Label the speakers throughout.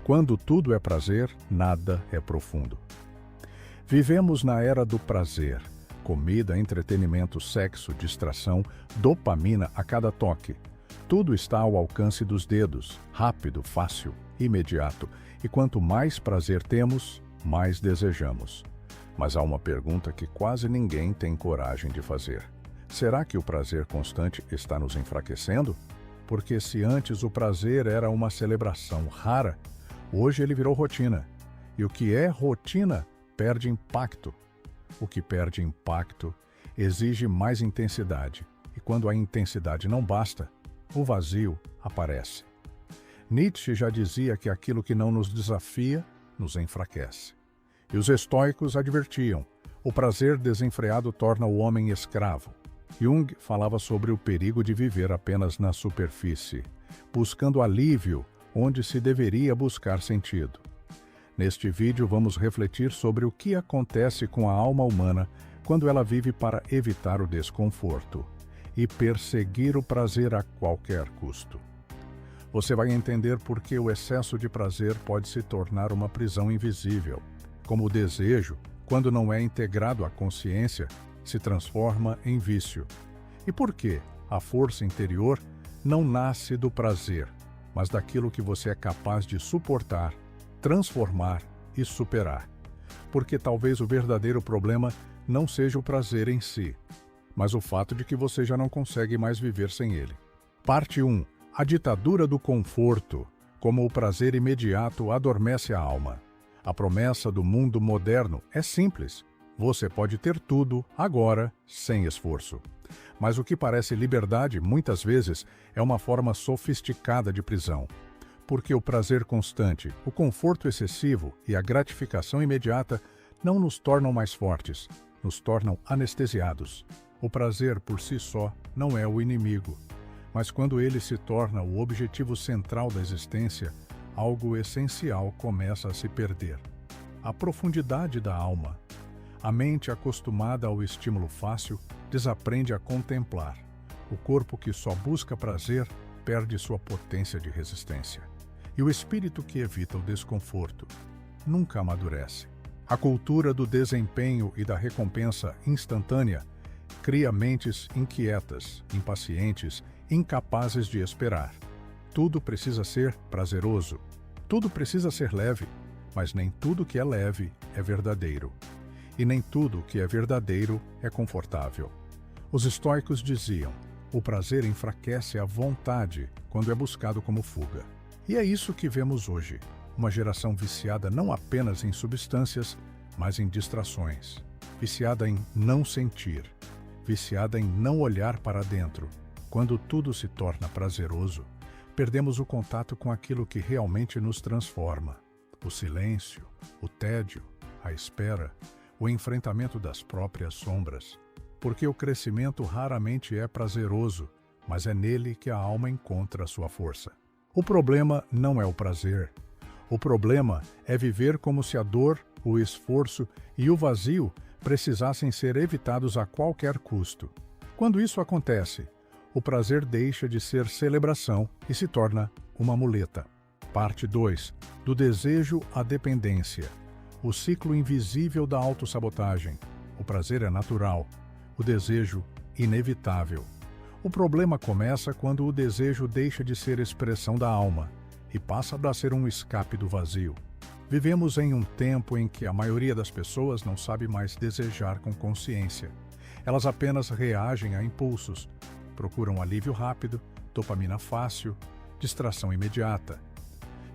Speaker 1: Quando tudo é prazer, nada é profundo. Vivemos na era do prazer. Comida, entretenimento, sexo, distração, dopamina a cada toque. Tudo está ao alcance dos dedos, rápido, fácil, imediato. E quanto mais prazer temos, mais desejamos. Mas há uma pergunta que quase ninguém tem coragem de fazer. Será que o prazer constante está nos enfraquecendo? Porque se antes o prazer era uma celebração rara, hoje ele virou rotina. E o que é rotina perde impacto. O que perde impacto exige mais intensidade. E quando a intensidade não basta, o vazio aparece. Nietzsche já dizia que aquilo que não nos desafia, nos enfraquece. E os estoicos advertiam, o prazer desenfreado torna o homem escravo. Jung falava sobre o perigo de viver apenas na superfície, buscando alívio onde se deveria buscar sentido. Neste vídeo vamos refletir sobre o que acontece com a alma humana quando ela vive para evitar o desconforto e perseguir o prazer a qualquer custo. Você vai entender por que o excesso de prazer pode se tornar uma prisão invisível, como o desejo, quando não é integrado à consciência, se transforma em vício. E por que a força interior não nasce do prazer, mas daquilo que você é capaz de suportar, transformar e superar. Porque talvez o verdadeiro problema não seja o prazer em si, mas o fato de que você já não consegue mais viver sem ele. Parte 1. A ditadura do conforto, como o prazer imediato adormece a alma. A promessa do mundo moderno é simples. Você pode ter tudo, agora, sem esforço. Mas o que parece liberdade, muitas vezes, é uma forma sofisticada de prisão. Porque o prazer constante, o conforto excessivo e a gratificação imediata não nos tornam mais fortes, nos tornam anestesiados. O prazer por si só não é o inimigo, mas quando ele se torna o objetivo central da existência, algo essencial começa a se perder. A profundidade da alma. A mente acostumada ao estímulo fácil desaprende a contemplar. O corpo que só busca prazer perde sua potência de resistência. E o espírito que evita o desconforto nunca amadurece. A cultura do desempenho e da recompensa instantânea cria mentes inquietas, impacientes, incapazes de esperar. Tudo precisa ser prazeroso, tudo precisa ser leve, mas nem tudo que é leve é verdadeiro. E nem tudo que é verdadeiro é confortável. Os estoicos diziam, o prazer enfraquece a vontade quando é buscado como fuga. E é isso que vemos hoje, uma geração viciada não apenas em substâncias, mas em distrações. Viciada em não sentir, viciada em não olhar para dentro. Quando tudo se torna prazeroso, perdemos o contato com aquilo que realmente nos transforma. O silêncio, o tédio, a espera, o enfrentamento das próprias sombras. Porque o crescimento raramente é prazeroso, mas é nele que a alma encontra sua força. O problema não é o prazer. O problema é viver como se a dor, o esforço e o vazio precisassem ser evitados a qualquer custo. Quando isso acontece, o prazer deixa de ser celebração e se torna uma muleta. Parte 2. Do desejo à dependência. O ciclo invisível da autossabotagem. O prazer é natural, o desejo inevitável. O problema começa quando o desejo deixa de ser expressão da alma e passa a ser um escape do vazio. Vivemos em um tempo em que a maioria das pessoas não sabe mais desejar com consciência. Elas apenas reagem a impulsos, procuram alívio rápido, dopamina fácil, distração imediata.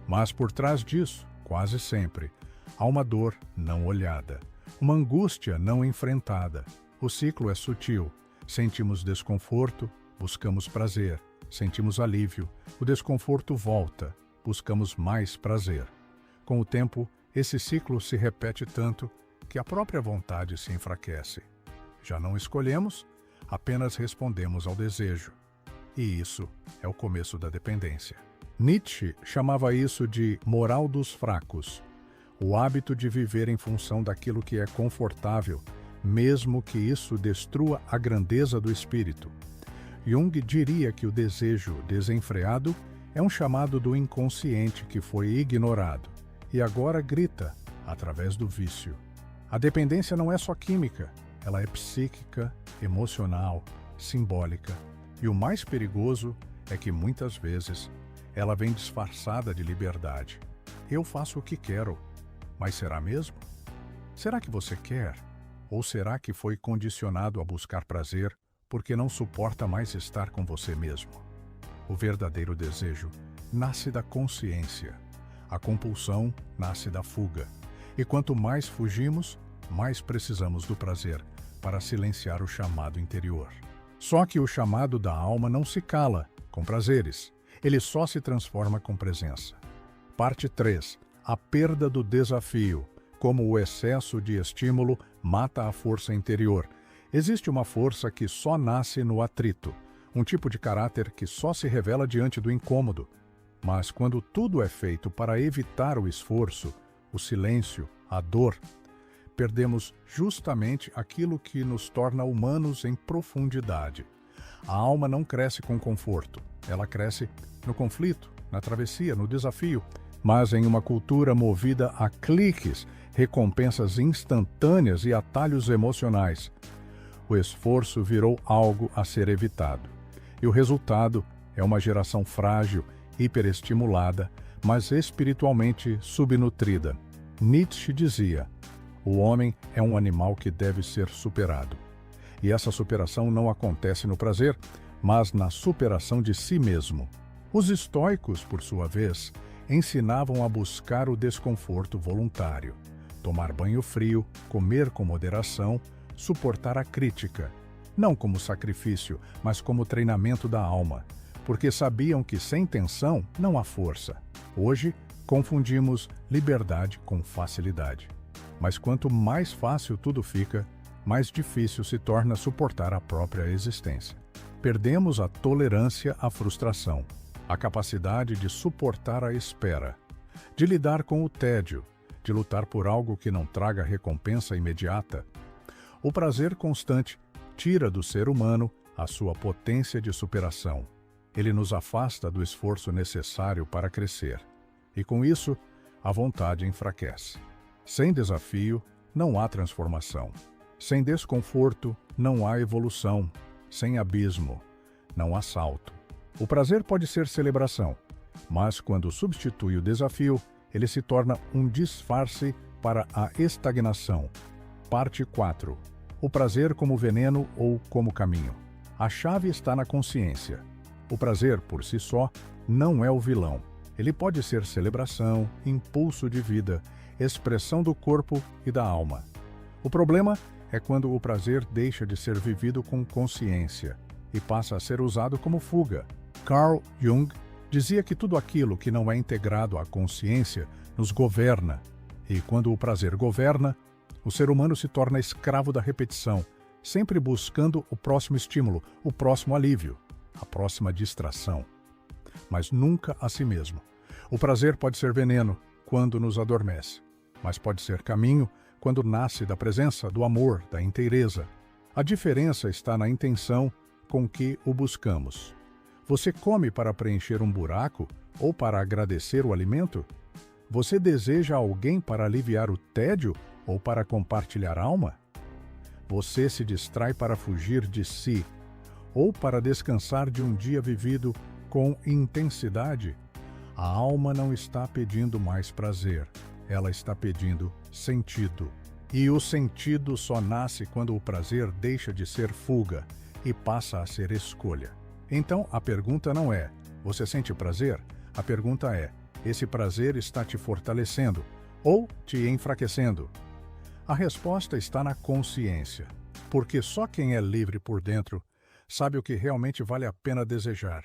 Speaker 1: Mas por trás disso, quase sempre, há uma dor não olhada, uma angústia não enfrentada. O ciclo é sutil. Sentimos desconforto, buscamos prazer. Sentimos alívio, o desconforto volta, buscamos mais prazer. Com o tempo, esse ciclo se repete tanto que a própria vontade se enfraquece. Já não escolhemos, apenas respondemos ao desejo. E isso é o começo da dependência. Nietzsche chamava isso de moral dos fracos, o hábito de viver em função daquilo que é confortável, mesmo que isso destrua a grandeza do espírito. Jung diria que o desejo desenfreado É um chamado do inconsciente que foi ignorado e agora grita através do vício. A dependência não é só química, ela é psíquica, emocional, simbólica. E o mais perigoso é que muitas vezes ela vem disfarçada de liberdade. Eu faço o que quero, mas será mesmo? Será que você quer? Ou será que foi condicionado a buscar prazer porque não suporta mais estar com você mesmo? O verdadeiro desejo nasce da consciência. A compulsão nasce da fuga. E quanto mais fugimos, mais precisamos do prazer para silenciar o chamado interior. Só que o chamado da alma não se cala com prazeres. Ele só se transforma com presença. Parte 3. A perda do desafio. Como o excesso de estímulo mata a força interior. Existe uma força que só nasce no atrito. Um tipo de caráter que só se revela diante do incômodo. Mas quando tudo é feito para evitar o esforço, o silêncio, a dor, perdemos justamente aquilo que nos torna humanos em profundidade. A alma não cresce com conforto, ela cresce no conflito, na travessia, no desafio, mas em uma cultura movida a cliques, recompensas instantâneas e atalhos emocionais. O esforço virou algo a ser evitado. E o resultado é uma geração frágil, hiperestimulada, mas espiritualmente subnutrida. Nietzsche dizia: o homem é um animal que deve ser superado. E essa superação não acontece no prazer, mas na superação de si mesmo. Os estoicos, por sua vez, ensinavam a buscar o desconforto voluntário, tomar banho frio, comer com moderação, suportar a crítica, não como sacrifício, mas como treinamento da alma, porque sabiam que sem tensão não há força. Hoje, confundimos liberdade com facilidade. Mas quanto mais fácil tudo fica, mais difícil se torna suportar a própria existência. Perdemos a tolerância à frustração, a capacidade de suportar a espera, de lidar com o tédio, de lutar por algo que não traga recompensa imediata. O prazer constante tira do ser humano a sua potência de superação. Ele nos afasta do esforço necessário para crescer. E com isso, a vontade enfraquece. Sem desafio, não há transformação. Sem desconforto, não há evolução. Sem abismo, não há salto. O prazer pode ser celebração, mas quando substitui o desafio, ele se torna um disfarce para a estagnação. Parte 4. O prazer como veneno ou como caminho. A chave está na consciência. O prazer, por si só, não é o vilão. Ele pode ser celebração, impulso de vida, expressão do corpo e da alma. O problema é quando o prazer deixa de ser vivido com consciência e passa a ser usado como fuga. Carl Jung dizia que tudo aquilo que não é integrado à consciência nos governa, e quando o prazer governa, o ser humano se torna escravo da repetição, sempre buscando o próximo estímulo, o próximo alívio, a próxima distração. Mas nunca a si mesmo. O prazer pode ser veneno quando nos adormece, mas pode ser caminho quando nasce da presença, do amor, da inteireza. A diferença está na intenção com que o buscamos. Você come para preencher um buraco ou para agradecer o alimento? Você deseja alguém para aliviar o tédio ou para compartilhar alma? Você se distrai para fugir de si ou para descansar de um dia vivido com intensidade? A alma não está pedindo mais prazer, ela está pedindo sentido. E o sentido só nasce quando o prazer deixa de ser fuga e passa a ser escolha. Então, a pergunta não é: você sente prazer? A pergunta é: esse prazer está te fortalecendo ou te enfraquecendo? A resposta está na consciência, porque só quem é livre por dentro sabe o que realmente vale a pena desejar.